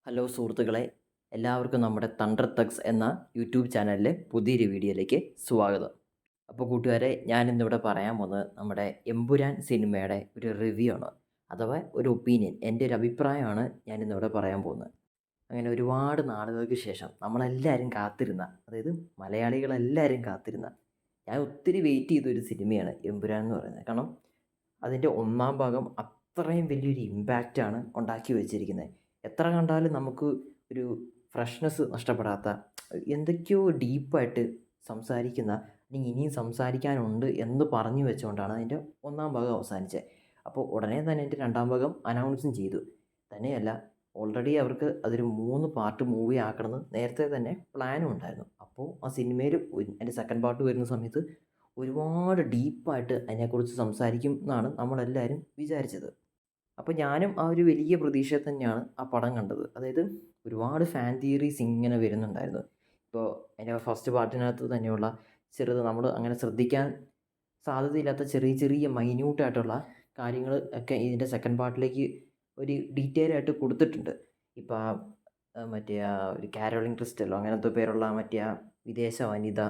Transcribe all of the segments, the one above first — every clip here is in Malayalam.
ഹലോ സുഹൃത്തുക്കളെ, എല്ലാവർക്കും നമ്മുടെ തണ്ടർ തഗ്സ് എന്ന യൂട്യൂബ് ചാനലിലെ പുതിയൊരു വീഡിയോയിലേക്ക് സ്വാഗതം. അപ്പോൾ കൂട്ടുകാരെ, ഞാനിന്നിവിടെ പറയാൻ പോകുന്നത് നമ്മുടെ എമ്പുരാൻ സിനിമയുടെ ഒരു റിവ്യൂ ആണ്, അഥവാ ഒരു ഒപ്പീനിയൻ, എൻ്റെ ഒരു അഭിപ്രായമാണ് ഞാനിന്നിവിടെ പറയാൻ പോകുന്നത്. അങ്ങനെ ഒരുപാട് നാളുകൾക്ക് ശേഷം നമ്മളെല്ലാവരും കാത്തിരുന്ന, അതായത് മലയാളികളെല്ലാവരും കാത്തിരുന്ന, ഞാൻ ഒത്തിരി വെയിറ്റ് ചെയ്തൊരു സിനിമയാണ് എമ്പുരാൻ എന്ന് പറയുന്നത്. കാരണം അതിൻ്റെ ഒന്നാം ഭാഗം അത്രയും വലിയൊരു ഇമ്പാക്റ്റാണ് ഉണ്ടാക്കി വെച്ചിരിക്കുന്നത്. എത്ര കണ്ടാലും നമുക്ക് ഒരു ഫ്രഷ്നെസ് നഷ്ടപ്പെടാത്ത, എന്തൊക്കെയോ ഡീപ്പായിട്ട് സംസാരിക്കുന്ന, അല്ലെങ്കിൽ ഇനിയും സംസാരിക്കാനുണ്ട് എന്ന് പറഞ്ഞു വെച്ചുകൊണ്ടാണ് അതിൻ്റെ ഒന്നാം ഭാഗം അവസാനിച്ചത്. അപ്പോൾ ഉടനെ തന്നെ അതിൻ്റെ രണ്ടാം ഭാഗം അനൗൺസും ചെയ്തു. തന്നെയല്ല, ഓൾറെഡി അവർക്ക് അതൊരു 3 പാർട്ട് മൂവി ആക്കണമെന്ന് നേരത്തെ തന്നെ പ്ലാനും ഉണ്ടായിരുന്നു. അപ്പോൾ ആ സിനിമയിൽ അതിൻ്റെ സെക്കൻഡ് പാർട്ട് വരുന്ന സമയത്ത് ഒരുപാട് ഡീപ്പായിട്ട് അതിനെക്കുറിച്ച് സംസാരിക്കും എന്നാണ് നമ്മളെല്ലാവരും വിചാരിച്ചത്. അപ്പോൾ ഞാനും ആ ഒരു വലിയ പ്രതീക്ഷയിൽ തന്നെയാണ് ആ പടം കണ്ടത്. അതായത് ഒരുപാട് ഫാൻ തിയറീസ് ഇങ്ങനെ വരുന്നുണ്ടായിരുന്നു. ഇപ്പോൾ അതിൻ്റെ ഫസ്റ്റ് പാർട്ടിനകത്ത് തന്നെയുള്ള നമ്മൾ അങ്ങനെ ശ്രദ്ധിക്കാൻ സാധ്യതയില്ലാത്ത ചെറിയ ചെറിയ മൈന്യൂട്ടായിട്ടുള്ള കാര്യങ്ങൾ ഒക്കെ ഇതിൻ്റെ സെക്കൻഡ് പാർട്ടിലേക്ക് ഒരു ഡീറ്റെയിൽ ആയിട്ട് കൊടുത്തിട്ടുണ്ട്. ഇപ്പോൾ മറ്റേ ഒരു കാരോളിൻ ക്രിസ്റ്റലോ അങ്ങനത്തെ പേരുള്ള മറ്റേ വിദേശ വനിത,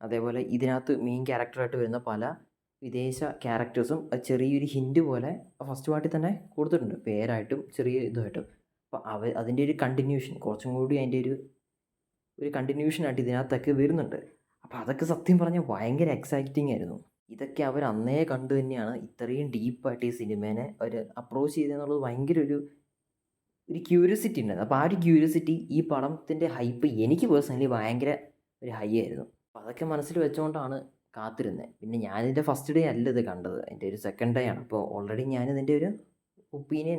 അതേപോലെ ഇതിനകത്ത് മെയിൻ ക്യാരക്ടറായിട്ട് വരുന്ന പല വിദേശ ക്യാരക്ടേഴ്സും ചെറിയൊരു ഹിൻറ്റ് പോലെ ഫസ്റ്റ് പാർട്ടിൽ തന്നെ കൊടുത്തിട്ടുണ്ട്, പേരായിട്ടും ചെറിയ ഇതുമായിട്ടും. അപ്പോൾ അതിൻ്റെ ഒരു കണ്ടിന്യൂഷൻ, കുറച്ചും കൂടി അതിൻ്റെ ഒരു കണ്ടിന്യൂഷനായിട്ട് ഇതിനകത്തൊക്കെ വരുന്നുണ്ട്. അപ്പോൾ അതൊക്കെ സത്യം പറഞ്ഞാൽ ഭയങ്കര എക്സൈറ്റിംഗ് ആയിരുന്നു. ഇതൊക്കെ അവർ അന്നേ കണ്ടു തന്നെയാണ് ഇത്രയും ഡീപ്പായിട്ട് ഈ സിനിമേനെ അവർ അപ്രോച്ച് ചെയ്തതെന്നുള്ളത് ഭയങ്കര ഒരു ക്യൂരിയോസിറ്റി ഉണ്ടായിരുന്നു. അപ്പോൾ ആ ഒരു ക്യൂരിയോസിറ്റി, ഈ പടത്തിൻ്റെ ഹൈപ്പ് എനിക്ക് പേഴ്സണലി ഭയങ്കര ഒരു ഹൈ ആയിരുന്നു. അപ്പോൾ അതൊക്കെ മനസ്സിൽ വെച്ചുകൊണ്ടാണ് കാത്തിരുന്നത്. പിന്നെ ഞാനിതിൻ്റെ ഫസ്റ്റ് ഡേ അല്ല ഇത് കണ്ടത്, എൻ്റെ ഒരു സെക്കൻഡ് ഡേ ആണ്. അപ്പോൾ ഓൾറെഡി ഞാനിതിൻ്റെ ഒരു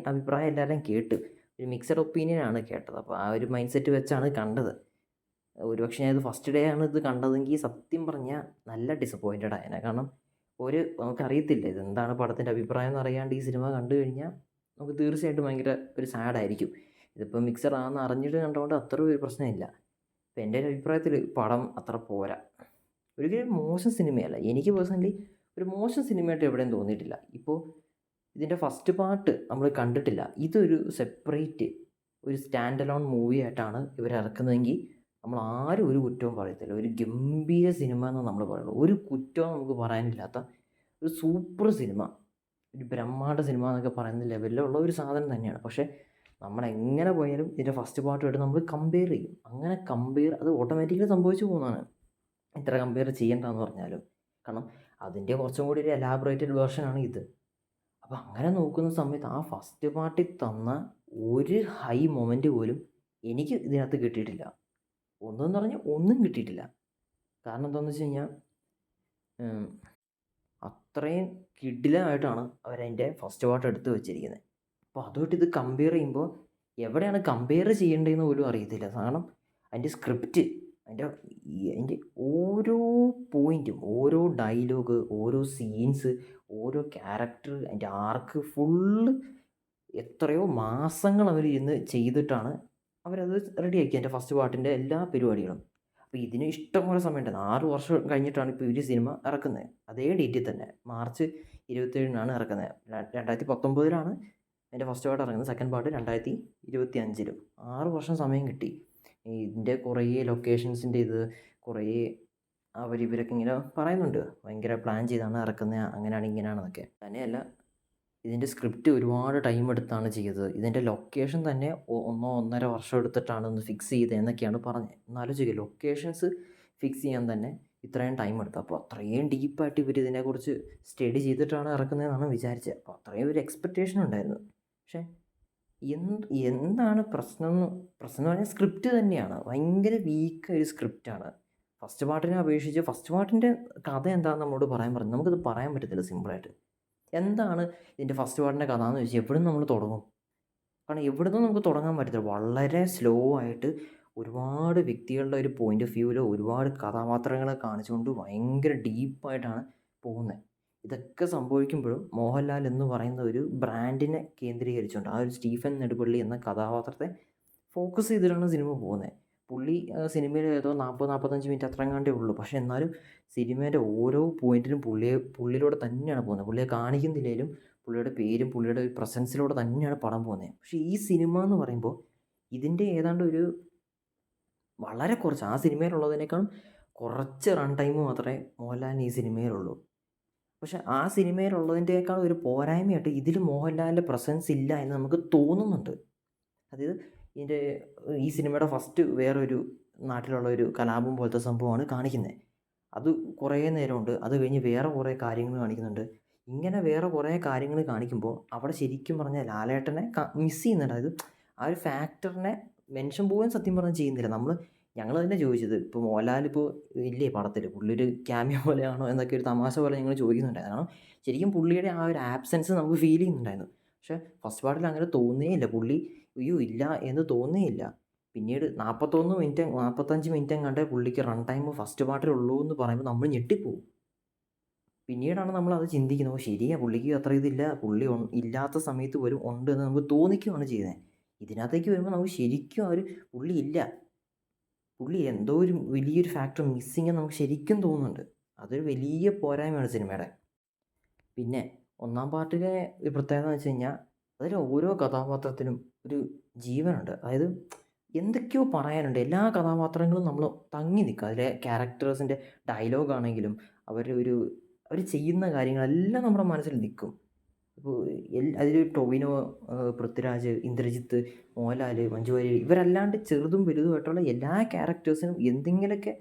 അഭിപ്രായം എല്ലാവരും കേട്ട്, ഒരു മിക്സഡ് ഒപ്പീനിയനാണ് കേട്ടത്. അപ്പോൾ ആ ഒരു മൈൻഡ് സെറ്റ് വെച്ചാണ് കണ്ടത്. ഒരുപക്ഷെ ഞാനിത് ഫസ്റ്റ് ഡേ ആണ് ഇത് കണ്ടതെങ്കിൽ സത്യം പറഞ്ഞാൽ നല്ല ഡിസപ്പോയിൻറ്റഡ് ആയേനെ. കാരണം നമുക്കറിയത്തില്ല ഇതെന്താണ് പടത്തിൻ്റെ അഭിപ്രായം എന്നറിയാണ്ട് ഈ സിനിമ കണ്ടു കഴിഞ്ഞാൽ നമുക്ക് തീർച്ചയായിട്ടും ഭയങ്കര ഒരു സാഡായിരിക്കും. ഇതിപ്പോൾ മിക്സഡ് ആണെന്ന് അറിഞ്ഞിട്ട് കണ്ടുകൊണ്ട് അത്ര ഒരു പ്രശ്നമില്ല. അപ്പോൾ എൻ്റെ ഒരു അഭിപ്രായത്തിൽ പടം അത്ര പോരാ. ഒരിക്കലും മോശം സിനിമയല്ല, എനിക്ക് പേഴ്സണലി ഒരു മോശം സിനിമയായിട്ട് എവിടെയും തോന്നിയിട്ടില്ല. ഇപ്പോൾ ഇതിൻ്റെ ഫസ്റ്റ് പാർട്ട് നമ്മൾ കണ്ടിട്ടില്ല, ഇതൊരു സെപ്പറേറ്റ് ഒരു സ്റ്റാൻഡ് അലോൺ മൂവി ആയിട്ടാണ് ഇവർ ഇറക്കുന്നതെങ്കിൽ നമ്മൾ ആരും ഒരു കുറ്റവും പറയത്തില്ല. ഒരു ഗംഭീര സിനിമ എന്ന് നമ്മൾ പറയുള്ളൂ. ഒരു കുറ്റവും നമുക്ക് പറയാനില്ലാത്ത ഒരു സൂപ്പർ സിനിമ, ഒരു ബ്രഹ്മാണ്ഡ സിനിമ എന്നൊക്കെ പറയുന്ന ലെവലിലുള്ള ഒരു സാധനം തന്നെയാണ്. പക്ഷേ നമ്മളെങ്ങനെ പോയാലും ഇതിൻ്റെ ഫസ്റ്റ് പാർട്ടുമായിട്ട് നമ്മൾ കമ്പയർ ചെയ്യും. അങ്ങനെ അത് ഓട്ടോമാറ്റിക്കലി സംഭവിച്ചു പോകുന്നതാണ്, എത്ര കമ്പയർ ചെയ്യേണ്ടതെന്ന് പറഞ്ഞാലും. കാരണം അതിൻ്റെ കുറച്ചും കൂടി ഒരു എലാബറേറ്റഡ് വേർഷനാണ് ഇത്. അപ്പോൾ അങ്ങനെ നോക്കുന്ന സമയത്ത് ആ ഫസ്റ്റ് പാർട്ടിൽ തന്ന ഒരു ഹൈ മൊമെൻ്റ് പോലും എനിക്ക് ഇതിനകത്ത് കിട്ടിയിട്ടില്ല. ഒന്നെന്ന് പറഞ്ഞാൽ ഒന്നും കിട്ടിയിട്ടില്ല. കാരണം എന്താണെന്ന് വെച്ച് കഴിഞ്ഞാൽ അത്രയും കിടിലമായിട്ടാണ് അവരതിൻ്റെ ഫസ്റ്റ് പാർട്ട് എടുത്ത് വെച്ചിരിക്കുന്നത്. അപ്പോൾ അതുമായിട്ട് ഇത് കമ്പയർ ചെയ്യുമ്പോൾ എവിടെയാണ് കമ്പയർ ചെയ്യേണ്ടതെന്ന് പോലും അറിയത്തില്ല. കാരണം അതിൻ്റെ സ്ക്രിപ്റ്റ്, അതിൻ്റെ ഓരോ പോയിൻറ്റും, ഓരോ ഡയലോഗ്, ഓരോ സീൻസ്, ഓരോ ക്യാരക്ടർ, അതിൻ്റെ ആർക്ക് ഫുള്ള് എത്രയോ മാസങ്ങൾ അവർ ഇരുന്ന് ചെയ്തിട്ടാണ് അവരത് റെഡിയാക്കി, എൻ്റെ ഫസ്റ്റ് പാർട്ടിൻ്റെ എല്ലാ പരിപാടികളും. അപ്പോൾ ഇതിന് ഇഷ്ടംപോലെ സമയമുണ്ടായിരുന്നു. 6 വർഷം കഴിഞ്ഞിട്ടാണ് ഇപ്പോൾ ഈ സിനിമ ഇറക്കുന്നത്. അതേ ഡേറ്റിൽ തന്നെ മാർച്ച് 27-നാണ് ഇറക്കുന്നത്. 2019-ലാണ് അതിൻ്റെ ഫസ്റ്റ് പാർട്ട് ഇറങ്ങുന്നത്. സെക്കൻഡ് പാർട്ട് 2025-ലും. 6 വർഷം സമയം കിട്ടി. ഇതിൻ്റെ കുറേ ലൊക്കേഷൻസിൻ്റെ കുറേ ഇവരൊക്കെ ഇങ്ങനെ പറയുന്നുണ്ട്, ഭയങ്കര പ്ലാൻ ചെയ്താണ് ഇറക്കുന്നത്, അങ്ങനെയാണ് ഇങ്ങനെയാണെന്നൊക്കെ. തന്നെയല്ല, ഇതിൻ്റെ സ്ക്രിപ്റ്റ് ഒരുപാട് ടൈം എടുത്താണ് ചെയ്തത്. ഇതിൻ്റെ ലൊക്കേഷൻ തന്നെ 1.5 വർഷം എടുത്തിട്ടാണ് ഒന്ന് ഫിക്സ് ചെയ്തതെന്നൊക്കെയാണ് പറഞ്ഞത്. എന്നാലോചിക്കുക, ലൊക്കേഷൻസ് ഫിക്സ് ചെയ്യാൻ തന്നെ ഇത്രയും ടൈം എടുത്തു. അപ്പോൾ അത്രയും ഡീപ്പായിട്ട് ഇവർ ഇതിനെക്കുറിച്ച് സ്റ്റഡി ചെയ്തിട്ടാണ് ഇറക്കുന്നതെന്നാണ് വിചാരിച്ചത്. അപ്പോൾ അത്രയും ഒരു എക്സ്പെക്റ്റേഷൻ ഉണ്ടായിരുന്നു. പക്ഷേ എന്താണ് പ്രശ്നം എന്ന് പറഞ്ഞാൽ സ്ക്രിപ്റ്റ് തന്നെയാണ്. ഭയങ്കര വീക്കായ ഒരു സ്ക്രിപ്റ്റാണ്. ഫസ്റ്റ് പാർട്ടിനെ അപേക്ഷിച്ച് ഫസ്റ്റ് പാർട്ടിൻ്റെ കഥ എന്താണെന്ന് നമ്മളോട് പറയാൻ പറഞ്ഞു. നമുക്കത് പറയാൻ പറ്റത്തില്ല സിമ്പിളായിട്ട്. എന്താണ് ഇതിൻ്റെ ഫസ്റ്റ് പാർട്ടിൻ്റെ കഥ എന്ന് ചോദിച്ചാൽ എവിടെ നിന്ന് നമ്മൾ തുടങ്ങും? കാരണം എവിടെ നിന്നും നമുക്ക് തുടങ്ങാൻ പറ്റത്തില്ല. വളരെ സ്ലോ ആയിട്ട് ഒരുപാട് വ്യക്തികളുടെ ഒരു പോയിൻ്റ് ഓഫ് വ്യൂവിൽ ഒരുപാട് കഥാപാത്രങ്ങളെ കാണിച്ചുകൊണ്ട് ഭയങ്കര ഡീപ്പായിട്ടാണ് പോകുന്നത്. ഇതൊക്കെ സംഭവിക്കുമ്പോഴും മോഹൻലാൽ എന്ന് പറയുന്ന ഒരു ബ്രാൻഡിനെ കേന്ദ്രീകരിച്ചുകൊണ്ട് ആ ഒരു സ്റ്റീഫൻ നെടുപള്ളി എന്ന കഥാപാത്രത്തെ ഫോക്കസ് ചെയ്തിട്ടാണ് സിനിമ പോകുന്നത്. പുള്ളി സിനിമയിൽ ഏതോ 40-45 മിനിറ്റ് അത്രയെങ്ങാണ്ടേ ഉള്ളൂ. പക്ഷേ എന്നാലും സിനിമേൻ്റെ ഓരോ പോയിൻറ്റിലും പുള്ളിയിലൂടെ തന്നെയാണ് പോകുന്നത്. പുള്ളിയെ കാണിക്കുന്നില്ലെങ്കിലും പുള്ളിയുടെ പേരും പുള്ളിയുടെ ഒരു പ്രസൻസിലൂടെ തന്നെയാണ് പടം പോകുന്നത്. പക്ഷേ ഈ സിനിമ എന്ന് പറയുമ്പോൾ ഇതിൻ്റെ ഏതാണ്ട് ഒരു വളരെ കുറച്ച് ആ സിനിമയിലുള്ളതിനേക്കാളും കുറച്ച് റൺ ടൈം മാത്രമേ മോഹൻലാലിന് ഈ സിനിമയിലുള്ളൂ. പക്ഷെ ആ സിനിമയിലുള്ളതിൻ്റെയേക്കാൾ ഒരു പോരായ്മയായിട്ട് ഇതിൽ മോഹൻലാലിൻ്റെ പ്രസൻസ് ഇല്ല എന്ന് നമുക്ക് തോന്നുന്നുണ്ട്. അതായത് ഇതിൻ്റെ ഈ സിനിമയുടെ ഫസ്റ്റ് വേറൊരു നാട്ടിലുള്ള ഒരു കലാപം പോലത്തെ സംഭവമാണ് കാണിക്കുന്നത്. അത് കുറേ നേരമുണ്ട്. അത് കഴിഞ്ഞ് വേറെ കുറേ കാര്യങ്ങൾ കാണിക്കുന്നുണ്ട്. ഇങ്ങനെ വേറെ കുറേ കാര്യങ്ങൾ കാണിക്കുമ്പോൾ അവിടെ ശരിക്കും പറഞ്ഞാൽ ലാലേട്ടനെ മിസ് ചെയ്യുന്നുണ്ട്. അതായത് ആ ഒരു ഫാക്ടറിനെ മെൻഷൻ പോലും സത്യം പറഞ്ഞാൽ ചെയ്യുന്നില്ല. ഞങ്ങൾ തന്നെ ചോദിച്ചത് ഇപ്പോൾ മോഹൻലാൽ ഇപ്പോൾ ഇല്ലേ പടത്തിൽ, പുള്ളി ഒരു ക്യാമിയോ പോലെയാണോ എന്നൊക്കെ ഒരു തമാശ പോലെ ഞങ്ങൾ ചോദിക്കുന്നുണ്ടായിരുന്നു. കാരണം ശരിക്കും പുള്ളിയുടെ ആ ഒരു ആബ്സെൻസ് നമുക്ക് ഫീൽ ചെയ്യുന്നുണ്ടായിരുന്നു. പക്ഷേ ഫസ്റ്റ് പാർട്ടിൽ അങ്ങനെ തോന്നുകയില്ല. പുള്ളി അയ്യോ ഇല്ല എന്ന് തോന്നുകയില്ല. പിന്നീട് 45 മിനിറ്റ് എങ്ങാണ്ടേ പുള്ളിക്ക് റൺ ടൈം ഫസ്റ്റ് പാർട്ടിലുള്ളൂ എന്ന് പറയുമ്പോൾ നമ്മൾ ഞെട്ടിപ്പോവും. പിന്നീടാണ് നമ്മളത് ചിന്തിക്കുന്നത്. ഓ ശരിയാ, പുള്ളിക്ക് അത്ര ഇതില്ല, പുള്ളി ഇല്ലാത്ത സമയത്ത് പോലും ഉണ്ട് എന്ന് നമുക്ക് തോന്നിക്കുകയാണ് ചെയ്യുന്നത്. ഇതിനകത്തേക്ക് വരുമ്പോൾ നമുക്ക് ശരിക്കും ആ ഒരു പുള്ളി ഇല്ല, പുള്ളി എന്തോ ഒരു വലിയൊരു ഫാക്ടർ മിസ്സിങ് എന്ന് നമുക്ക് ശരിക്കും തോന്നുന്നുണ്ട്. അതൊരു വലിയ പോരായ്മയാണ് സിനിമയുടെ. പിന്നെ ഒന്നാം പാർട്ടിലെ ഒരു പ്രത്യേകത എന്ന് വെച്ച് കഴിഞ്ഞാൽ അതിൽ ഓരോ കഥാപാത്രത്തിനും ഒരു ജീവനുണ്ട്. അതായത് എന്തൊക്കെയോ പറയാനുണ്ട്. എല്ലാ കഥാപാത്രങ്ങളും നമ്മൾ തങ്ങി നിൽക്കും. അതിലെ ക്യാരക്ടേഴ്സിൻ്റെ ഡയലോഗാണെങ്കിലും അവർ ചെയ്യുന്ന കാര്യങ്ങളെല്ലാം നമ്മുടെ മനസ്സിൽ നിൽക്കും. ഇപ്പോൾ അതിൽ ടൊവിനോ, പൃഥ്വിരാജ്, ഇന്ദ്രജിത്ത്, മോഹൻലാൽ, മഞ്ജു വാര്യർ ഇവരല്ലാണ്ട് ചെറുതും വലുതുമായിട്ടുള്ള എല്ലാ ക്യാരക്ടേഴ്സിനും എന്തെങ്കിലുമൊക്കെ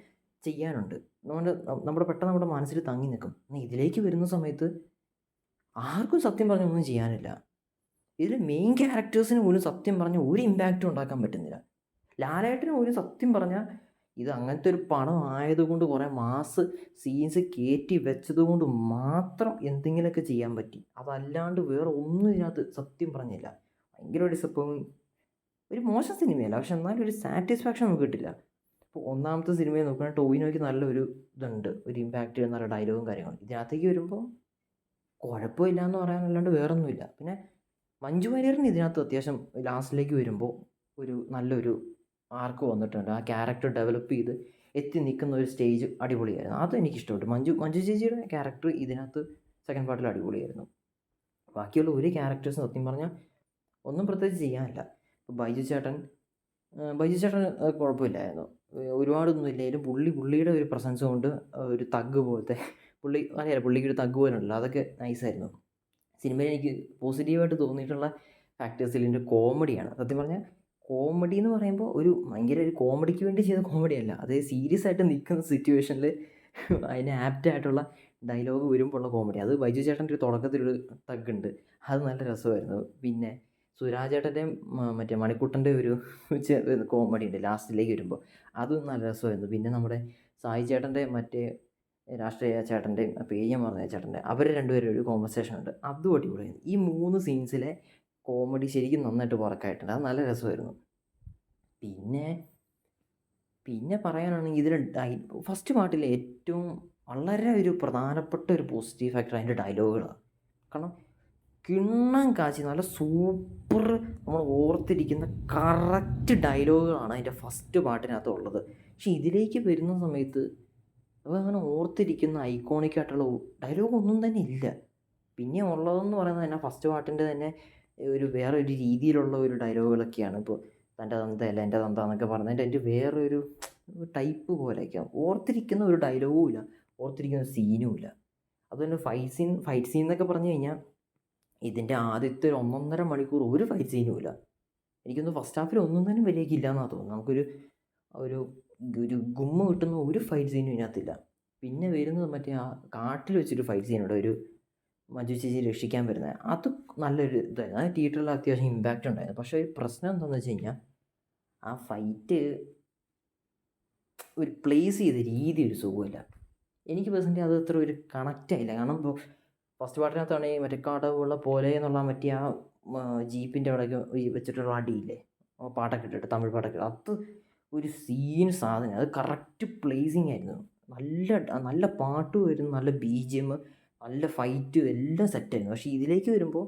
ചെയ്യാനുണ്ട്. പെട്ടെന്ന് നമ്മുടെ മനസ്സിൽ തങ്ങി നിൽക്കും. എന്നാൽ ഇതിലേക്ക് വരുന്ന സമയത്ത് ആർക്കും സത്യം പറഞ്ഞാൽ ഒന്നും ചെയ്യാനില്ല. ഇതിൽ മെയിൻ ക്യാരക്ടേഴ്സിന് പോലും സത്യം പറഞ്ഞാൽ ഒരു ഇമ്പാക്റ്റും ഉണ്ടാക്കാൻ പറ്റുന്നില്ല. ലാലേട്ടന് പോലും സത്യം പറഞ്ഞാൽ ഇത് അങ്ങനത്തെ ഒരു പടം ആയതുകൊണ്ട് കുറേ മാസ് സീൻസ് കയറ്റി വെച്ചത് കൊണ്ട് മാത്രം എന്തെങ്കിലുമൊക്കെ ചെയ്യാൻ പറ്റി. അതല്ലാണ്ട് വേറെ ഒന്നും ഇതിനകത്ത് സത്യം പറഞ്ഞില്ല. ഭയങ്കര ഡിസപ്പോയിൻ. ഒരു മോശം സിനിമയല്ല, പക്ഷെ എന്നാലും ഒരു സാറ്റിസ്ഫാക്ഷൻ നമുക്ക് കിട്ടില്ല. ഇപ്പോൾ ഒന്നാമത്തെ സിനിമയെ നോക്കുകയാണെങ്കിൽ ടോവിനോയ്ക്ക് നല്ലൊരു ഇതുണ്ട്, ഒരു ഇമ്പാക്റ്റ്, നല്ല ഡയലോഗും കാര്യങ്ങളും. ഇതിനകത്തേക്ക് വരുമ്പോൾ കുഴപ്പമില്ല എന്ന് പറയാനല്ലാണ്ട് വേറൊന്നുമില്ല. പിന്നെ മഞ്ജു വാര്യറിന് ഇതിനകത്ത് അത്യാവശ്യം ലാസ്റ്റിലേക്ക് വരുമ്പോൾ നല്ലൊരു ആർക്ക് വന്നിട്ടുണ്ട്. ആ ക്യാരക്ടർ ഡെവലപ്പ് ചെയ്ത് എത്തി നിൽക്കുന്ന ഒരു സ്റ്റേജ് അടിപൊളിയായിരുന്നു. അത് എനിക്കിഷ്ടപ്പെട്ടു. മഞ്ജു ചേച്ചിയുടെ ക്യാരക്ടർ ഇതിനകത്ത് സെക്കൻഡ് പാർട്ടിൽ അടിപൊളിയായിരുന്നു. ബാക്കിയുള്ള ഒരു ക്യാരക്ടേഴ്സ് സത്യം പറഞ്ഞാൽ ഒന്നും പ്രത്യേകിച്ച് ചെയ്യാനില്ല. ഇപ്പോൾ ബൈജു ചേട്ടൻ കുഴപ്പമില്ലായിരുന്നു. ഒരുപാടൊന്നും ഇല്ലെങ്കിലും പുള്ളിയുടെ ഒരു പ്രസൻസ് കൊണ്ട് ഒരു തഗ് പോലത്തെ പുള്ളിക്ക് ഒരു തഗ് പോലെ ഉണ്ടല്ലോ, അതൊക്കെ നൈസായിരുന്നു. സിനിമയിൽ എനിക്ക് പോസിറ്റീവായിട്ട് തോന്നിയിട്ടുള്ള ഫാക്ടേഴ്സിൽ ഇതിൻ്റെ കോമഡിയാണ്. സത്യം പറഞ്ഞാൽ കോമഡി എന്ന് പറയുമ്പോൾ ഭയങ്കര ഒരു കോമഡിക്ക് വേണ്ടി ചെയ്ത കോമഡിയല്ല. അത് സീരിയസ് ആയിട്ട് നിൽക്കുന്ന സിറ്റുവേഷനിൽ അതിന് ആപ്റ്റായിട്ടുള്ള ഡയലോഗ് വരുമ്പോൾ ഉള്ള കോമഡി. അത് ബൈജു ചേട്ടൻ്റെ ഒരു തുടക്കത്തിലൊരു തഗ്ഗുണ്ട്, അത് നല്ല രസമായിരുന്നു. പിന്നെ സുരാജ് ചേട്ടൻ്റെയും മറ്റേ മണിക്കുട്ടൻ്റെ ഒരു കോമഡി ഉണ്ട് ലാസ്റ്റിലേക്ക് വരുമ്പോൾ, അതും നല്ല രസമായിരുന്നു. പിന്നെ നമ്മുടെ സായി ചേട്ടൻ്റെ മറ്റേ രാഷ്ട്രീയ ചേട്ടൻ്റെയും പേര് ഞാൻ പറഞ്ഞ ചേട്ടൻ്റെ അവർ രണ്ടുപേരും ഒരു കോൺവെർസേഷൻ ഉണ്ട്, അതും അടിപൊളിയായിരുന്നു. ഈ 3 സീൻസിലെ കോമഡി ശരിക്കും നന്നായിട്ട് വർക്കായിട്ടുണ്ട്. അത് നല്ല രസമായിരുന്നു. പിന്നെ പറയാനാണെങ്കിൽ ഇതിൽ ഫസ്റ്റ് പാർട്ടിലെ ഏറ്റവും വളരെ ഒരു പ്രധാനപ്പെട്ട ഒരു പോസിറ്റീവ് ഫാക്ടർ അതിൻ്റെ ഡയലോഗുകളാണ്. കാരണം കിണ്ണം കാച്ചി നല്ല സൂപ്പർ നമ്മൾ ഓർത്തിരിക്കുന്ന കറക്റ്റ് ഡയലോഗുകളാണ് അതിൻ്റെ ഫസ്റ്റ് പാട്ടിനകത്ത് ഉള്ളത്. പക്ഷെ ഇതിലേക്ക് വരുന്ന സമയത്ത് അങ്ങനെ ഓർത്തിരിക്കുന്ന ഐക്കോണിക്കായിട്ടുള്ള ഡയലോഗ് ഒന്നും തന്നെ ഇല്ല. പിന്നെ ഉള്ളതെന്ന് പറയുന്നത് തന്നെ ഫസ്റ്റ് പാട്ടിൻ്റെ തന്നെ വേറൊരു രീതിയിലുള്ള ഒരു ഡയലോഗുകളൊക്കെയാണ്. ഇപ്പോൾ തൻ്റെ തന്തയല്ല എൻ്റെ തന്ത എന്നൊക്കെ പറഞ്ഞതിൻ്റെ അതിൻ്റെ വേറൊരു ടൈപ്പ് പോലെയൊക്കെയാണ്. ഓർത്തിരിക്കുന്ന ഒരു ഡയലോഗും ഇല്ല, ഓർത്തിരിക്കുന്ന സീനും ഇല്ല. അതുപോലെ ഫൈറ്റ് സീൻ എന്നൊക്കെ പറഞ്ഞു കഴിഞ്ഞാൽ ഇതിൻ്റെ ആദ്യത്തെ ഒരു 1.5 മണിക്കൂർ ഒരു ഫൈറ്റ് സീനും ഇല്ല. എനിക്കൊന്ന് ഫസ്റ്റ് ഹാഫിൽ ഒന്നും തന്നെ വലിയൊക്കെ ഇല്ലയെന്നാണ് തോന്നുന്നത്. നമുക്കൊരു ഒരു ഗുമ്മ കിട്ടുന്ന ഒരു ഫൈറ്റ് സീനും ഇതിനകത്തില്ല. പിന്നെ വരുന്നത് മറ്റേ ആ കാട്ടിൽ വെച്ചൊരു ഫൈറ്റ് സീനുണ്ട്, ഒരു മഞ്ജു ചേച്ചി രക്ഷിക്കാൻ വരുന്നത്. അത് നല്ലൊരു ഇതായിരുന്നു. അത് തിയേറ്ററിൽ അത്യാവശ്യം ഇമ്പാക്റ്റ് ഉണ്ടായിരുന്നു. പക്ഷേ ഒരു പ്രശ്നം എന്താണെന്ന് വെച്ച് കഴിഞ്ഞാൽ ആ ഫൈറ്റ് ഒരു പ്ലേസ് ചെയ്ത രീതി ഒരു സുഖമില്ല. എനിക്ക് പേഴ്സണലി അത് അത്ര ഒരു കണക്റ്റ് ആയില്ല. കാരണം ഇപ്പോൾ ഫസ്റ്റ് പാർട്ടിനകത്താണെങ്കിൽ മറ്റേ കടവുള്ള പോലെ എന്നുള്ള മറ്റേ ആ ജീപ്പിൻ്റെ അവിടെയൊക്കെ വെച്ചിട്ടുള്ള അടിയില്ലേ, പാട്ടൊക്കെ ഇട്ടിട്ട് തമിഴ് പാട്ടൊക്കെ, അത് ഒരു സീൻ സാധനം. അത് കറക്റ്റ് പ്ലേസിങ് ആയിരുന്നു. നല്ല പാട്ട് വരുന്നു, നല്ല BGM, നല്ല ഫൈറ്റ്, എല്ലാം സെറ്റായിരുന്നു. പക്ഷേ ഇതിലേക്ക് വരുമ്പോൾ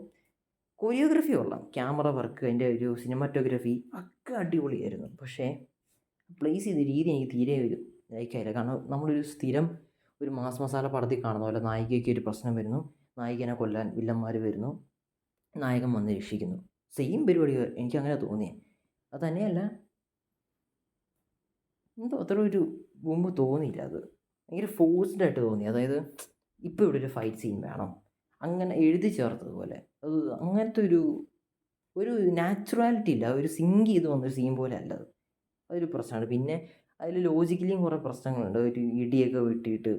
കൊറിയോഗ്രഫി കൊള്ളാം, ക്യാമറ വർക്ക്, അതിൻ്റെ ഒരു സിനിമാറ്റോഗ്രഫി ഒക്കെ അടിപൊളിയായിരുന്നു. പക്ഷേ പ്ലേസ് ചെയ്ത രീതി എനിക്ക് തീരെ ലൈക്കായില്ല. കാരണം നമ്മളൊരു സ്ഥിരം ഒരു മാസ് മസാല പടത്തിൽ കാണുന്ന പോലെ നായികയ്ക്ക് ഒരു പ്രശ്നം വരുന്നു, നായികനെ കൊല്ലാൻ വില്ലന്മാർ വരുന്നു, നായകൻ വന്ന് രക്ഷിക്കുന്നു. സെയിം പരിപാടി എനിക്കങ്ങനെ തോന്നിയത്. അത് തന്നെയല്ല, എന്തോ അത്ര ഒരു മുമ്പ് തോന്നിയില്ല. അത് ഭയങ്കര ഫോഴ്സ്ഡ് ആയിട്ട് തോന്നി. അതായത് ഇപ്പോൾ ഇവിടെ ഒരു ഫൈറ്റ് സീൻ വേണം, അങ്ങനെ എഴുതി ചേർത്തതുപോലെ. അത് അങ്ങനത്തെ ഒരു ഒരു നാച്ചുറാലിറ്റി ഇല്ല. ഒരു സിങ്ക് ചെയ്ത് വന്നൊരു സീൻ പോലെ അല്ല അത്. അതൊരു പ്രശ്നമാണ്. പിന്നെ അതിൽ ലോജിക്കലിയും കുറേ പ്രശ്നങ്ങളുണ്ട്. ഒരു ഇടിയൊക്കെ വെട്ടിയിട്ട്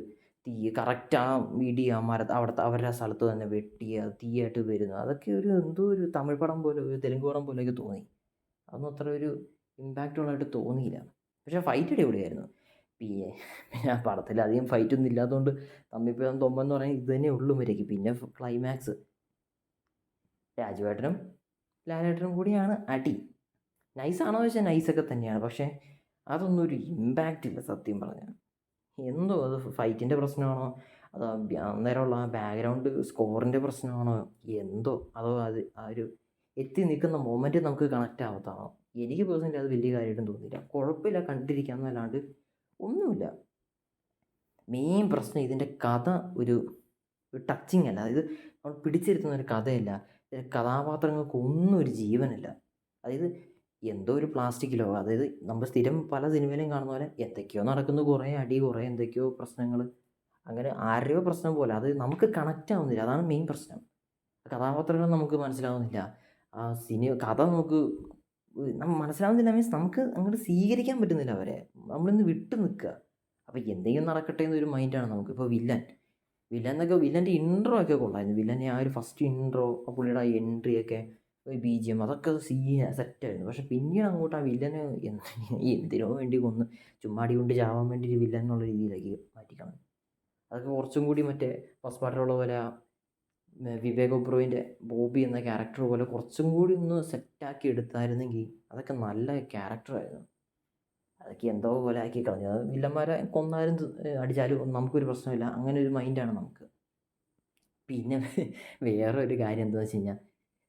തീ കറക്റ്റ് ആ ഇടി ആ അവിടുത്തെ അവരുടെ ആ സ്ഥലത്ത് തന്നെ വെട്ടി അത് തീയായിട്ട് വരുന്നു. അതൊക്കെ ഒരു എന്തോ ഒരു തമിഴ് പടം പോലെ, ഒരു തെലുങ്ക് പടം പോലെയൊക്കെ തോന്നി. അതൊന്നും അത്ര ഒരു ഇമ്പാക്റ്റ് ഉള്ളതായിട്ട് തോന്നിയില്ല. പക്ഷേ ഫൈറ്റ് അടിപൊളിയായിരുന്നു. പിന്നെ പിന്നെ ആ പടത്തിൽ അധികം ഫൈറ്റൊന്നും ഇല്ലാത്തതുകൊണ്ട് തമ്മിൽ തൊമ്മെന്ന് പറയാൻ ഇത് തന്നെ ഉള്ളൂ വരയ്ക്ക്. പിന്നെ ക്ലൈമാക്സ് രാജുവേട്ടനും ലാലേട്ടനും കൂടിയാണ് അടി. നൈസാണോ ചോദിച്ചാൽ നൈസൊക്കെ തന്നെയാണ്. പക്ഷേ അതൊന്നും ഒരു ഇമ്പാക്റ്റ് ഇല്ല സത്യം പറഞ്ഞാൽ. എന്തോ അത് ഫൈറ്റിൻ്റെ പ്രശ്നമാണോ, അതോ അന്നേരമുള്ള ആ ബാക്ക്ഗ്രൗണ്ട് സ്കോറിൻ്റെ പ്രശ്നമാണോ, എന്തോ അതോ അത് ആ ഒരു എത്തി നിൽക്കുന്ന മൊമെൻറ്റ് നമുക്ക് കണക്റ്റ് ആവാത്തതാണോ, എനിക്ക് പേഴ്സണലി അത് വലിയ കാര്യമായിട്ടും തോന്നിയില്ല. കുഴപ്പമില്ല, കണ്ടിരിക്കാമെന്നല്ലാണ്ട് ഒന്നുമില്ല. മെയിൻ പ്രശ്നം ഇതിൻ്റെ കഥ ഒരു ടച്ചിങ് അല്ല. അതായത് നമ്മൾ പിടിച്ചിരുത്തുന്ന ഒരു കഥയല്ല. ഇതിലെ കഥാപാത്രങ്ങൾക്കൊന്നും ഒരു ജീവനില്ല. അതായത് എന്തോ ഒരു പ്ലാസ്റ്റിക് ലോകം. അതായത് നമ്മൾ സ്ഥിരം പല സിനിമയിലും കാണുന്ന പോലെ എന്തൊക്കെയോ നടക്കുന്നു, കുറേ അടി, കുറേ എന്തൊക്കെയോ പ്രശ്നങ്ങൾ, അങ്ങനെ ആരുടെയോ പ്രശ്നം പോലെ. അത് നമുക്ക് കണക്റ്റ് ആവുന്നില്ല. അതാണ് മെയിൻ പ്രശ്നം. കഥാപാത്രങ്ങൾ നമുക്ക് മനസ്സിലാവുന്നില്ല. ആ കഥ നമുക്ക് മനസ്സിലാവുന്നില്ല. മീൻസ് നമുക്ക് അങ്ങോട്ട് സ്വീകരിക്കാൻ പറ്റുന്നില്ല അവരെ. നമ്മളിന്ന് വിട്ട് നിൽക്കുക. അപ്പോൾ എന്തെങ്കിലും നടക്കട്ടെ എന്നൊരു മൈൻഡാണ് നമുക്ക്. ഇപ്പോൾ വില്ലൻ വില്ലൻ്റെ ഇൻട്രോ ഒക്കെ കൊള്ളായിരുന്നു. വില്ലൻ്റെ ആ ഒരു ഫസ്റ്റ് ഇൻട്രോ, ആ പുള്ളിയുടെ ആ എൻട്രിയൊക്കെ, BGM അതൊക്കെ സെറ്റായിരുന്നു. പക്ഷെ പിന്നീട് അങ്ങോട്ട് ആ വില്ലനെ എന്തിനോ വേണ്ടി കൊന്ന് ചുമ്മാടി കൊണ്ട് ചാവാൻ വേണ്ടി ഒരു വില്ലൻ എന്നുള്ള രീതിയിലേക്ക് മാറ്റിക്കണം. അതൊക്കെ കുറച്ചും കൂടി മറ്റേ ഫസ്റ്റ് പാർട്ടിലുള്ള പോലെ വിവേക് ഒബ്രോയിൻ്റെ ബോബി എന്ന ക്യാരക്ടർ പോലെ കുറച്ചും കൂടി ഒന്ന് സെറ്റാക്കി എടുത്തായിരുന്നെങ്കിൽ അതൊക്കെ നല്ല ക്യാരക്ടറായിരുന്നു. അതൊക്കെ എന്തോ പോലെ ആക്കി കളഞ്ഞു. അത് വില്ലന്മാരെ കൊന്നാലും അടിച്ചാലും നമുക്കൊരു പ്രശ്നമില്ല, അങ്ങനെ ഒരു മൈൻഡാണ് നമുക്ക്. പിന്നെ വേറൊരു കാര്യം എന്താണെന്ന് വെച്ച് കഴിഞ്ഞാൽ,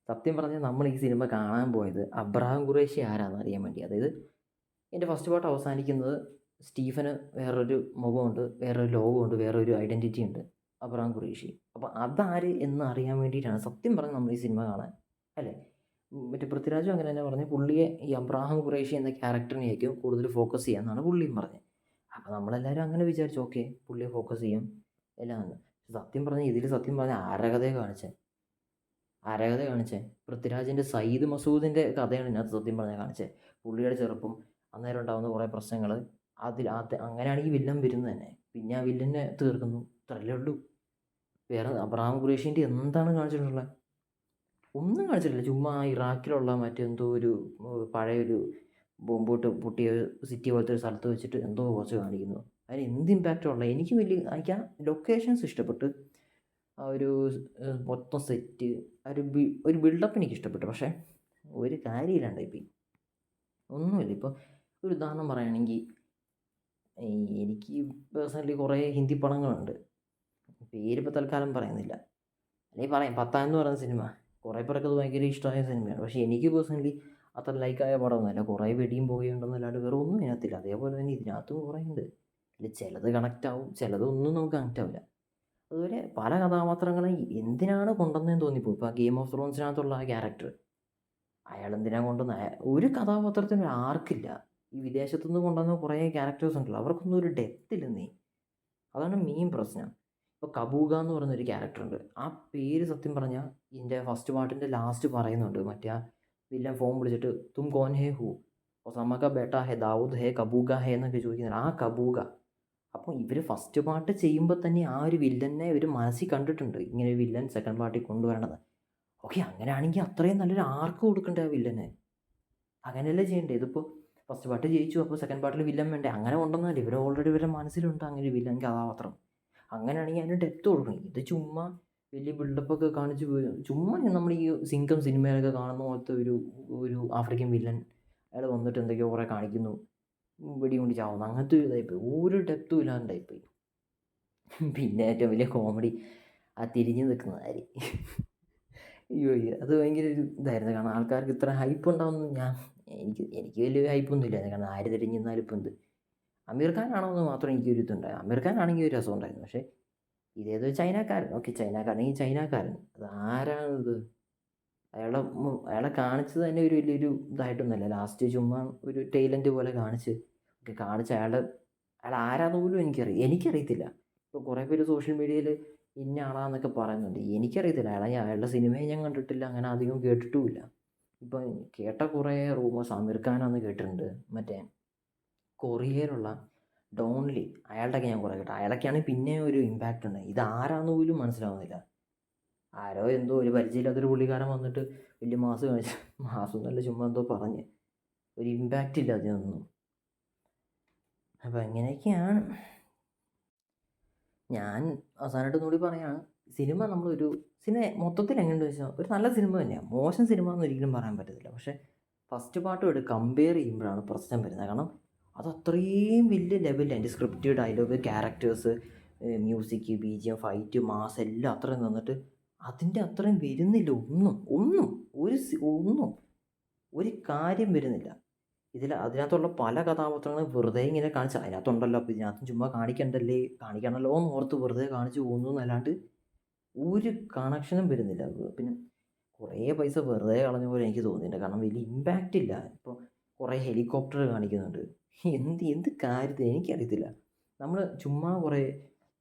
സത്യം പറഞ്ഞാൽ നമ്മൾ ഈ സിനിമ കാണാൻ പോയത് അബ്രഹാം ഖുറേഷി ആരാണെന്ന് അറിയാൻ വേണ്ടി. അതായത് എൻ്റെ ഫസ്റ്റ് പാർട്ട് അവസാനിക്കുന്നത് സ്റ്റീഫന് വേറൊരു മുഖമുണ്ട്, വേറൊരു ലോകമുണ്ട്, വേറൊരു ഐഡൻറ്റിറ്റി ഉണ്ട്, അബ്രഹാം ഖുറേഷി. അപ്പോൾ അതാര് എന്ന് അറിയാൻ വേണ്ടിയിട്ടാണ് സത്യം പറഞ്ഞാൽ നമ്മൾ ഈ സിനിമ കാണാൻ, അല്ലേ? മറ്റേ പൃഥ്വിരാജും അങ്ങനെ തന്നെ പറഞ്ഞ് പുള്ളിയെ ഈ അബ്രഹാം ഖുറേഷി എന്ന ക്യാരക്ടറിനെയായിരിക്കും കൂടുതൽ ഫോക്കസ് ചെയ്യാമെന്നാണ് പുള്ളിയും പറഞ്ഞത്. അപ്പോൾ നമ്മളെല്ലാവരും അങ്ങനെ വിചാരിച്ചു, ഓക്കെ പുള്ളിയെ ഫോക്കസ് ചെയ്യും എല്ലാം എന്ന്. സത്യം പറഞ്ഞാൽ ഇതിൽ സത്യം പറഞ്ഞാൽ ആരാകഥയെ കാണിച്ചേ പൃഥ്വിരാജിൻ്റെ സയ്യിദ് മസൂദിൻ്റെ കഥയാണ് ഇതിനകത്ത് സത്യം പറഞ്ഞാൽ കാണിച്ചത്. പുള്ളിയുടെ ചെറുപ്പം, അന്നേരം ഉണ്ടാകുന്ന കുറേ പ്രശ്നങ്ങൾ, അങ്ങനെയാണ് ഈ വില്ലൻ വരുന്നത് തന്നെ. പിന്നെ ആ വില്ലനെ തീർക്കുന്നു, ഇത്രയല്ലേ ഉള്ളൂ. വേറെ അബ്രഹാം ഖുറേഷിൻ്റെ എന്താണ് കാണിച്ചിട്ടുള്ളത്? ഒന്നും കാണിച്ചിട്ടില്ല. ചുമ്മാ ഇറാഖിലുള്ള മറ്റെന്തോ ഒരു പഴയൊരു ബോംബിട്ട് പൊട്ടിയ സിറ്റി പോലത്തെ ഒരു സ്ഥലത്ത് വെച്ചിട്ട് എന്തോ കുറച്ച് കാണിക്കുന്നു. അതിന് എന്ത് ഇമ്പാക്റ്റുള്ള? എനിക്ക് ആ ലൊക്കേഷൻസ് ഇഷ്ടപ്പെട്ടു. ആ ഒരു മൊത്തം സെറ്റ്, ആ ഒരു ബിൽഡപ്പ് എനിക്ക് ഇഷ്ടപ്പെട്ടു. പക്ഷേ ഒരു കാര്യമില്ലാണ്ടായിപ്പോയി. ഒന്നുമില്ല. ഇപ്പോൾ ഒരു ഉദാഹരണം പറയുകയാണെങ്കിൽ, എനിക്ക് പേഴ്സണലി കുറേ ഹിന്ദി പടങ്ങളുണ്ട്. പേരിപ്പോൾ തൽക്കാലം പറയുന്നില്ല, അല്ലെങ്കിൽ പറയാം. പത്താൻ എന്ന് പറയുന്ന സിനിമ കുറേ പേർക്ക് അത് ഭയങ്കര ഇഷ്ടമായ സിനിമയാണ്. പക്ഷേ എനിക്ക് പേഴ്സണലി അത്ര ലൈക്കായ പടമൊന്നുമല്ല. കുറേ വെടിയും പോകുകയുണ്ടെന്നല്ലാണ്ട് വേറെ ഒന്നും ഇതിനകത്തില്ല. അതേപോലെ തന്നെ ഇതിനകത്തും കുറേ ഉണ്ട്. അതിൽ ചിലത് കണക്റ്റ് ആവും, ചിലതൊന്നും നമുക്ക് കണക്റ്റ് ആവില്ല. അതുപോലെ പല കഥാപാത്രങ്ങളെ എന്തിനാണ് കൊണ്ടുവന്നതെന്ന് തോന്നിപ്പോയി. ഇപ്പോൾ ഗെയിം ഓഫ് ത്രോൺസിനകത്തുള്ള ആ ക്യാരക്ടർ, അയാളെന്തിനാണ് കൊണ്ടുവന്നത്? ഒരു കഥാപാത്രത്തിന് ആർക്കില്ല. ഈ വിദേശത്തുനിന്ന് കൊണ്ടുവന്ന കുറേ ക്യാരക്ടേഴ്സ് ഉണ്ടല്ലോ, അവർക്കൊന്നും ഒരു ഡെപ്ത് ഇല്ലെന്നേ. അതാണ് മെയിൻ പ്രശ്നം. ഇപ്പോൾ കബൂഗ എന്ന് പറയുന്നൊരു ക്യാരക്ടറുണ്ട്. ആ പേര് സത്യം പറഞ്ഞാൽ ഇതിൻ്റെ ഫസ്റ്റ് പാർട്ടിൻ്റെ ലാസ്റ്റ് പറയുന്നുണ്ട്. മറ്റേ ആ വില്ലൻ ഫോൺ വിളിച്ചിട്ട് തും കോൻ ഹേ ഹൂ, സമക ബേട്ട ഹേ ദാവൂദ് ഹേ കബൂഗ ഹേ എന്നൊക്കെ ചോദിക്കുന്നുണ്ട്. ആ കബൂഗ. അപ്പോൾ ഇവർ ഫസ്റ്റ് പാർട്ട് ചെയ്യുമ്പോൾ തന്നെ ആ ഒരു വില്ലനെ ഇവർ മനസ്സിൽ കണ്ടിട്ടുണ്ട്, ഇങ്ങനെ ഒരു വില്ലൻ സെക്കൻഡ് പാർട്ടിൽ കൊണ്ടുവരണത്. ഓക്കെ, അങ്ങനെയാണെങ്കിൽ അത്രയും നല്ലൊരു ആർക്ക് കൊടുക്കണ്ടേ ആ വില്ലനെ? അങ്ങനെയല്ലേ ചെയ്യേണ്ടത്? ഇതിപ്പോൾ ഫസ്റ്റ് പാർട്ട് ജയിച്ചു, അപ്പോൾ സെക്കൻഡ് പാർട്ടിൽ വില്ലൻ വേണ്ടേ? അങ്ങനെ കൊണ്ടുവന്നതല്ലേ. ഇവർ ഓൾറെഡി ഇവരുടെ മനസ്സിലുണ്ട് അങ്ങനെ ഒരു വില്ലൻ കഥാപാത്രം. അങ്ങനെയാണെങ്കിൽ അതിന് ഡെപ്ത് കൊടുക്കണം. ഇത് ചുമ്മാ വലിയ ബിൽഡപ്പൊക്കെ കാണിച്ച് ചുമ്മാ നമ്മൾ ഈ സിംഗം സിനിമയിലൊക്കെ കാണുന്ന പോലത്തെ ഒരു ഒരു ആഫ്രിക്കൻ വില്ലൻ, അയാൾ വന്നിട്ട് എന്തൊക്കെയോ കുറേ കാണിക്കുന്നു, വെടി കൊണ്ട് ചാവുന്നു, അങ്ങനത്തെ ഒരു ഇതായിപ്പോയി. ഒരു ഡെപ്തും ഇല്ലാണ്ടായിപ്പോയി. പിന്നെ ഏറ്റവും വലിയ കോമഡി ആ തിരിഞ്ഞു നിൽക്കുന്ന കാര്യം. അയ്യോ അത് ഭയങ്കര ഒരു ഇതായിരുന്നു. കാരണം ആൾക്കാർക്ക് ഇത്ര ഹൈപ്പ് ഉണ്ടാവുമെന്ന് എനിക്ക് വലിയ ഹൈപ്പൊന്നും ഇല്ലായിരുന്നു. കാരണം ആര് തിരിഞ്ഞു നിന്നാലും ഇപ്പം എന്ത്, അമീർ ഖാൻ ആണോ എന്ന് മാത്രം എനിക്കൊരു ഇതുണ്ടായിരുന്നു. അമീർ ഖാൻ ആണെങ്കിൽ ഒരു രസം ഉണ്ടായിരുന്നു. പക്ഷേ ഇതേതോ ചൈനക്കാരൻ. ഓക്കെ, ചൈനക്കാരനെങ്കിൽ ചൈനക്കാരൻ, അത് ആരാണിത്? അയാളെ കാണിച്ചത് തന്നെ ഒരു വലിയൊരു ഇതായിട്ടൊന്നുമല്ല. ലാസ്റ്റ് ചുമ്മാ ഒരു ടൈലൻറ്റ് പോലെ കാണിച്ച് അയാൾ ആരാന്ന് പോലും എനിക്കറിയത്തില്ല. ഇപ്പോൾ കുറേ പേര് സോഷ്യൽ മീഡിയയിൽ ഇന്ന ആളാന്നൊക്കെ പറയുന്നുണ്ട്. എനിക്കറിയത്തില്ല. അയാളുടെ സിനിമയും ഞാൻ കണ്ടിട്ടില്ല. അങ്ങനെ അധികം കേട്ടിട്ടുമില്ല. ഇപ്പം കേട്ട കുറേ റൂമേഴ്സ് ആമീർ ഖാനാന്ന് കേട്ടിട്ടുണ്ട്. മറ്റേ കൊറിയയിലുള്ള ഡോൺലി അയാളുടെയൊക്കെ ഞാൻ കുറേ കേട്ടു. അയാളൊക്കെയാണെങ്കിൽ പിന്നെയും ഒരു ഇമ്പാക്റ്റ് ഉണ്ട്. ഇതാരാന്ന് പോലും മനസ്സിലാവുന്നില്ല. ആരോ എന്തോ ഒരു പരിചയമില്ലാത്തൊരു പുള്ളിക്കാരൻ വന്നിട്ട് വലിയ മാസ് കാണിച്ച് മാസമൊന്നുമല്ല ചുമ്മാ എന്തോ പറഞ്ഞ് ഒരു ഇമ്പാക്റ്റ് ഇല്ല അതിനൊന്നും. അപ്പം അങ്ങനെയൊക്കെയാണ്. ഞാൻ അവസാനമായിട്ട് ഒന്നുകൂടി പറയുകയാണ്, സിനിമ മൊത്തത്തിൽ എങ്ങനെയുണ്ടെന്ന് വെച്ചാൽ ഒരു നല്ല സിനിമ തന്നെയാണ്. മോശം സിനിമ എന്ന് ഒരിക്കലും പറയാൻ പറ്റത്തില്ല. പക്ഷേ ഫസ്റ്റ് പാർട്ടുമായിട്ട് കമ്പയർ ചെയ്യുമ്പോഴാണ് പ്രശ്നം വരുന്നത്. കാരണം അത് അത്രയും വലിയ ലെവലിൽ അതിൻ്റെ script, dialogue, characters, music, BGM, fight, mass എല്ലാം അത്രയും തന്നിട്ട് അതിൻ്റെ അത്രയും വരുന്നില്ല. ഒന്നും ഒരു കാര്യം വരുന്നില്ല. അതിനകത്തുള്ള പല കഥാപാത്രങ്ങളും വെറുതെ ഇങ്ങനെ കാണിച്ച് അതിനകത്തുണ്ടല്ലോ, അപ്പോൾ ഇതിനകത്ത് ചുമ്മാ കാണിക്കണമല്ലോ എന്ന് ഓർത്ത് വെറുതെ കാണിച്ച് പോകുന്നു എന്നല്ലാണ്ട് ഒരു കണക്ഷനും വരുന്നില്ല. പിന്നെ കുറേ പൈസ വെറുതെ കളഞ്ഞ പോലെ എനിക്ക് തോന്നിയിട്ടുണ്ട്. കാരണം വലിയ ഇമ്പാക്റ്റ് ഇല്ല. ഇപ്പോൾ കുറേ ഹെലികോപ്റ്റർ കാണിക്കുന്നുണ്ട്. എന്ത് കാര്യത്തിൽ എനിക്കറിയത്തില്ല. നമ്മൾ ചുമ്മാ കുറേ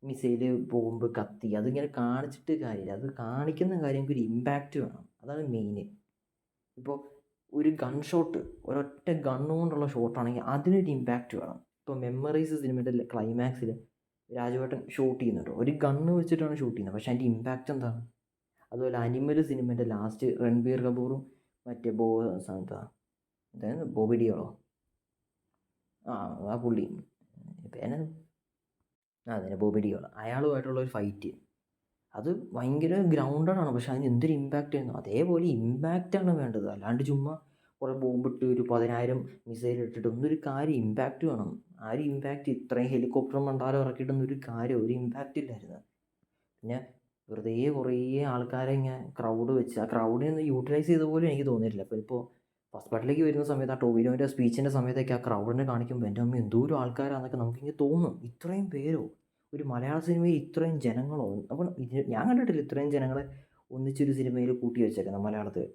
മിസൈല്, ബോംബ്, കത്തി അതിങ്ങനെ കാണിച്ചിട്ട് കാര്യമില്ല. അത് കാണിക്കുന്ന കാര്യം ഒരു ഇമ്പാക്റ്റ് വേണം. അതാണ് മെയിൻ. ഇപ്പോൾ ഒരു ഗൺ ഷോട്ട്, ഒരൊറ്റ ഗണ്ണ് കൊണ്ടുള്ള ഷോട്ടാണെങ്കിൽ അതിനൊരു ഇമ്പാക്റ്റ് വേണം. ഇപ്പോൾ മെമ്മറീസ് സിനിമയുടെ ക്ലൈമാക്സിൽ രാജുവേട്ടൻ ഷൂട്ട് ചെയ്യുന്നുണ്ട്. ഒരു ഗണ്ണ് വെച്ചിട്ടാണ് ഷൂട്ട് ചെയ്യുന്നത്. പക്ഷേ അതിൻ്റെ ഇമ്പാക്റ്റ് എന്താണ്? അതുപോലെ അനിമൽ സിനിമേൻ്റെ ലാസ്റ്റ് രൺബീർ കപൂറും മറ്റേ ബോബി ഡിയോളോ ആ പുള്ളി പേന അതിനെ ബോബി ഡിയോളോ അയാളുമായിട്ടുള്ള ഒരു ഫൈറ്റ്, അത് ഭയങ്കര ഗ്രൗണ്ടഡാണ്. പക്ഷെ അതിന് എന്തൊരു ഇമ്പാക്റ്റ് ആയിരുന്നു. അതേപോലെ ഇമ്പാക്റ്റാണ് വേണ്ടത്. അല്ലാണ്ട് ചുമ്മാ കുറേ ബോംബിട്ട് ഒരു 10,000 മിസൈൽ ഇട്ടിട്ട് ഒന്നൊരു കാര്യം ഇമ്പാക്റ്റ് വേണം. ആ ഒരു ഇമ്പാക്റ്റ് ഇത്രയും ഹെലികോപ്റ്ററും മണ്ടാലും ഇറക്കിയിട്ടൊന്നും ഒരു ഇമ്പാക്റ്റ് ഇല്ലായിരുന്നു. പിന്നെ വെറുതെ കുറേ ആൾക്കാരെ ഇങ്ങനെ ക്രൗഡ് വെച്ച് ആ ക്രൗഡിനെ ഒന്ന് യൂട്ടിലൈസ് ചെയ്ത പോലും എനിക്ക് തോന്നിയിട്ടില്ല. ഇപ്പോൾ ഫസ്റ്റ് പാർട്ടിലേക്ക് വരുന്ന സമയത്ത് ആ ടോവിനോൻ്റെ സ്പീച്ചിൻ്റെ സമയത്തൊക്കെ ആ ക്രൗഡിനെ കാണിക്കുമ്പോൾ എൻ്റെ അമ്മ എന്തോരം ആൾക്കാരാന്നൊക്കെ നമുക്കിങ്ങനെ തോന്നും. ഇത്രയും പേരോ, ഒരു മലയാള സിനിമയിൽ ഇത്രയും ജനങ്ങളോ? അപ്പോൾ ഞാൻ കണ്ടിട്ടില്ല ഇത്രയും ജനങ്ങളെ ഒന്നിച്ചൊരു സിനിമയിൽ കൂട്ടി വെച്ചേക്കുന്നത് മലയാളത്തിൽ.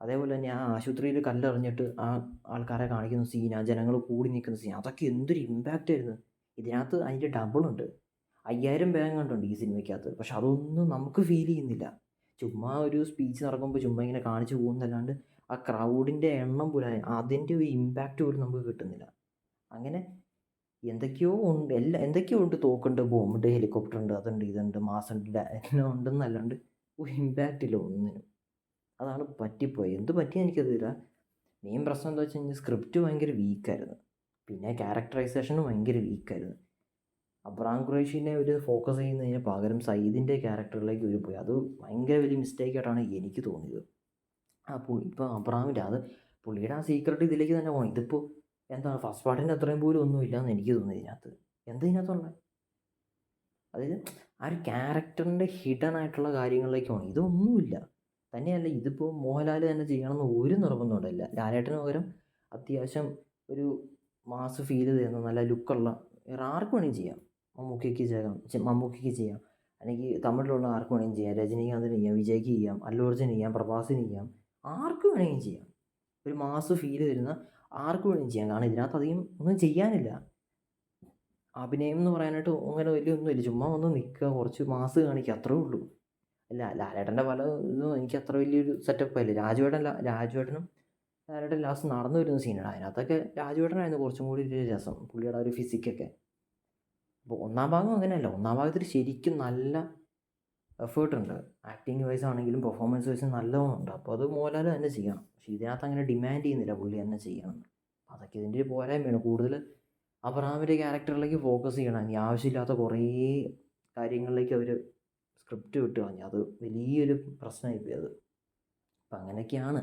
അതേപോലെ തന്നെ ആ ആശുപത്രിയിൽ കല്ലെറിഞ്ഞിട്ട് ആ ആൾക്കാരെ കാണിക്കുന്ന സീൻ, ആ ജനങ്ങൾ കൂടി നിൽക്കുന്ന സീൻ, അതൊക്കെ എന്തൊരു ഇമ്പാക്റ്റ് ആയിരുന്നു. ഇതിനകത്ത് അതിൻ്റെ ഡബിളുണ്ട്. 5000 പേരെ കണ്ടുണ്ട് ഈ സിനിമയ്ക്കകത്ത്. പക്ഷെ അതൊന്നും നമുക്ക് ഫീൽ ചെയ്യുന്നില്ല. ചുമ്മാ ഒരു സ്പീച്ച് നടക്കുമ്പോൾ ചുമ്മാ ഇങ്ങനെ കാണിച്ചു പോകുന്നതല്ലാണ്ട് ആ ക്രൗഡിൻ്റെ എണ്ണം പോലും അതിൻ്റെ ഒരു ഇമ്പാക്റ്റ് പോലും നമുക്ക് കിട്ടുന്നില്ല. അങ്ങനെ എന്തൊക്കെയോ ഉണ്ട്. തോക്കുണ്ട്, ബോംബുണ്ട്, ഹെലികോപ്റ്റർ ഉണ്ട്, അതുണ്ട്, ഇതുണ്ട്, മാസുണ്ട്, എല്ലാം ഉണ്ടെന്നല്ലാണ്ട് ഒരു ഇമ്പാക്റ്റ് ഇല്ല ഒന്നിനും. അതാണ് പറ്റിപ്പോയത്. എന്ത് പറ്റിയെന്ന് എനിക്കറിയില്ല. മെയിൻ പ്രശ്നം എന്താ വെച്ച് കഴിഞ്ഞാൽ സ്ക്രിപ്റ്റ് ഭയങ്കര വീക്കായിരുന്നു. പിന്നെ ക്യാരക്ടറൈസേഷനും ഭയങ്കര വീക്കായിരുന്നു. അബ്രാം ഖുറേഷിനെ ഒരു ഫോക്കസ് ചെയ്യുന്നതിന് പകരം സയ്യിദിൻ്റെ ക്യാരക്ടറിലേക്ക് പോയി. അത് ഭയങ്കര വലിയ മിസ്റ്റേക്കായിട്ടാണ് എനിക്ക് തോന്നിയത്. ഇപ്പോൾ അബ്രാമിൻ്റെ പുള്ളിയുടെ ആ സീക്രട്ട് ഇതിലേക്ക് തന്നെ പോകണം. ഇതിപ്പോൾ എന്താണ് ഫസ്റ്റ് പാർട്ടിൻ്റെ അത്രയും പോലും ഒന്നുമില്ല എന്ന് എനിക്ക് തോന്നുന്നു ഇതിനകത്ത്. എന്താ ഇതിനകത്തുള്ളത്? അതായത് ആ ഒരു ക്യാരക്ടറിൻ്റെ ഹിഡൻ ആയിട്ടുള്ള കാര്യങ്ങളിലേക്ക് പോകണം. ഇതൊന്നുമില്ല. തന്നെയല്ല, ഇതിപ്പോൾ മോഹൻലാൽ തന്നെ ചെയ്യണമെന്ന് ഒരു നിർബന്ധമുണ്ടല്ല. ലാലേട്ടന് പകരം അത്യാവശ്യം ഒരു മാസ് ഫീൽ തരുന്ന നല്ല ലുക്കുള്ള വേറെ ആർക്ക് വേണമെങ്കിലും ചെയ്യാം. മമ്മൂക്കയ്ക്ക് ചെയ്യാം, അല്ലെങ്കിൽ തമിഴിലുള്ള ആർക്ക് വേണമെങ്കിലും ചെയ്യാം. രജനീകാന്തിന് ചെയ്യാം, വിജയ്ക്ക് ചെയ്യാം, അല്ലു അർജുന് ചെയ്യാം, പ്രഭാസിന് ചെയ്യാം, ആർക്ക് വേണമെങ്കിലും ചെയ്യാം. ഒരു മാസ് ഫീൽ തരുന്ന ആർക്ക് വേണമെങ്കിലും ചെയ്യാം. കാരണം ഇതിനകത്ത് അധികം ഒന്നും ചെയ്യാനില്ല. അഭിനയം എന്ന് പറയാനായിട്ട് അങ്ങനെ വലിയൊന്നുമില്ല. ചുമ്മാ ഒന്ന് നിൽക്കുക, കുറച്ച് മാസ് കാണിക്കുക, അത്രേ ഉള്ളൂ. അല്ല, ലാലേട്ടൻ്റെ പല ഇതും എനിക്ക് അത്ര വലിയൊരു സെറ്റപ്പായില്ല. രാജുവേട്ടനും ലാലേട്ടൻ ലാസ്റ്റ് നടന്നു വരുന്ന സീനാണ്. അതിനകത്തൊക്കെ രാജുവേട്ടനായിരുന്നു കുറച്ചും കൂടി ഒരു രസം, പുള്ളിയുടെ ആ ഒരു ഫിസിക്കൊക്കെ. അപ്പോൾ ഒന്നാം ഭാഗം അങ്ങനെയല്ല. ഒന്നാം ഭാഗത്തിൽ ശരിക്കും നല്ല എഫേർട്ടുണ്ട്. ആക്ടിങ് വൈസ് ആണെങ്കിലും പെർഫോമൻസ് വൈസ് നല്ലതുണ്ട്. അപ്പോൾ അത് മോഹൻലാൽ തന്നെ ചെയ്യണം. പക്ഷേ ഇതിനകത്ത് അങ്ങനെ ഡിമാൻഡ് ചെയ്യുന്നില്ല പുള്ളി തന്നെ ചെയ്യണം. അതൊക്കെ ഇതിൻ്റെ ഒരു പോരായ്മയാണ്. കൂടുതൽ അബ്രഹാമിൻ്റെ ക്യാരക്ടറിലേക്ക് ഫോക്കസ് ചെയ്യണം. ഇനി ആവശ്യമില്ലാത്ത കുറേ കാര്യങ്ങളിലേക്ക് അവർ സ്ക്രിപ്റ്റ് വിട്ട് കളഞ്ഞു. അത് വലിയൊരു പ്രശ്നമായിപ്പോയി അത്. അപ്പം അങ്ങനെയൊക്കെയാണ്.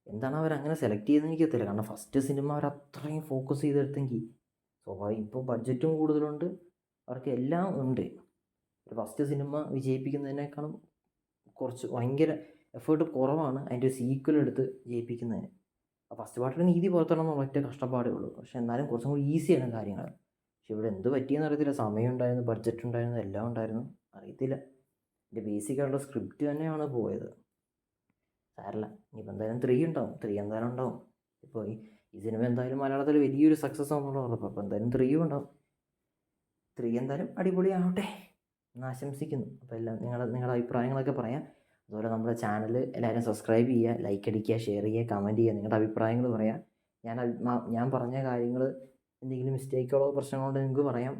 എന്താണ് അവരങ്ങനെ സെലക്ട് ചെയ്തതെന്ന് എനിക്കറിയത്തില്ല. കാരണം ഫസ്റ്റ് സിനിമ അവർ അത്രയും ഫോക്കസ് ചെയ്തെടുത്തെങ്കിൽ സ്വാഭാവികം. ഇപ്പോൾ ബഡ്ജറ്റും കൂടുതലുണ്ട്, അവർക്ക് എല്ലാം ഉണ്ട്. ഒരു ഫസ്റ്റ് സിനിമ വിജയിപ്പിക്കുന്നതിനേക്കാളും കുറച്ച് ഭയങ്കര എഫേർട്ട് കുറവാണ് അതിൻ്റെ സീക്വൽ എടുത്ത് ജയിപ്പിക്കുന്നതിന്. ഫസ്റ്റ് പാർട്ടിൽ നീതി പുറത്തണം എന്നുള്ള ഒറ്റ കഷ്ടപ്പാടേ ഉള്ളൂ. പക്ഷെ എന്നാലും കുറച്ചും കൂടി ഈസിയാണ് കാര്യങ്ങൾ. പക്ഷെ ഇവിടെ എന്ത് പറ്റിയെന്ന് അറിയത്തില്ല. സമയം ഉണ്ടായിരുന്നു, ബഡ്ജറ്റ് ഉണ്ടായിരുന്നു, എല്ലാം ഉണ്ടായിരുന്നു, അറിയത്തില്ല. ഇതിൻ്റെ ബേസിക്കായിട്ടുള്ള സ്ക്രിപ്റ്റ് തന്നെയാണ് പോയത്. സാരമില്ല, ഇനിയിപ്പോൾ എന്തായാലും 3 ഉണ്ടാവും, 3 എന്തായാലും ഉണ്ടാവും. ഇപ്പോൾ ഈ സിനിമ എന്തായാലും മലയാളത്തിൽ വലിയൊരു സക്സസ് ആണെന്നുള്ള ഉറപ്പ്. അപ്പോൾ എന്തായാലും 3 ഉണ്ടാവും. 3 എന്തായാലും അടിപൊളിയാവട്ടെ എന്ന് ആശംസിക്കുന്നു. അപ്പോൾ എല്ലാം നിങ്ങളുടെ അഭിപ്രായങ്ങളൊക്കെ പറയാം. അതുപോലെ നമ്മുടെ ചാനൽ എല്ലാവരും സബ്സ്ക്രൈബ് ചെയ്യുക, ലൈക്ക് അടിക്കുക, ഷെയർ ചെയ്യുക, കമൻറ്റ് ചെയ്യുക, നിങ്ങളുടെ അഭിപ്രായങ്ങൾ പറയാം. ഞാൻ പറഞ്ഞ കാര്യങ്ങൾ എന്തെങ്കിലും മിസ്റ്റേക്കുകളോ പ്രശ്നങ്ങളോ ഉണ്ടെങ്കിൽ നിങ്ങൾക്ക് പറയാം,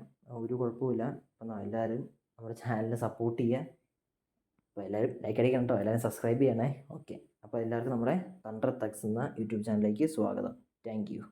ഒരു കുഴപ്പമില്ല. അപ്പം എല്ലാവരും നമ്മുടെ ചാനലിനെ സപ്പോർട്ട് ചെയ്യുക. അപ്പോൾ എല്ലാവരും ലൈക്ക് അടിക്കണം കേട്ടോ, എല്ലാവരും സബ്സ്ക്രൈബ് ചെയ്യണേ. ഓക്കെ, അപ്പോൾ എല്ലാവർക്കും നമ്മുടെ തണ്ടർ തഗ്സ് എന്ന യൂട്യൂബ് ചാനലിലേക്ക് സ്വാഗതം. Thank you.